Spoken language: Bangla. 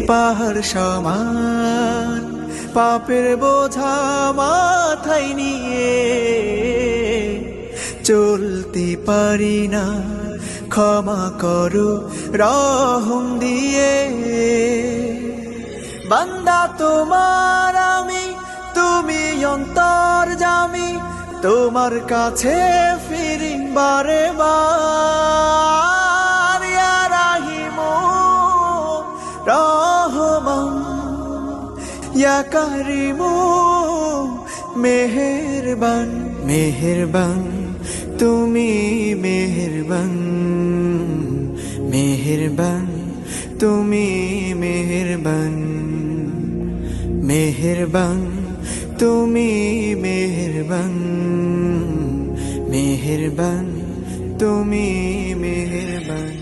পাহাড় সমান পাপের বোঝা মাথায় নিয়ে চলতে পারি না, ক্ষমা করো রহম দিয়ে। বান্দা তোমার আমি, তুমি অন্তর্যামী, তোমার কাছে ফিরি বারে বার। ইয়া রাহিমু রহমান, ইয়া কারিমু মেহেরবান, মেহেরবান তুমি মেহেরবান, মেহেরবান তুমি মেহেরবান, মেহেরবান তুমি মেহেরবান, মেহেরবান তুমি মেহেরবান।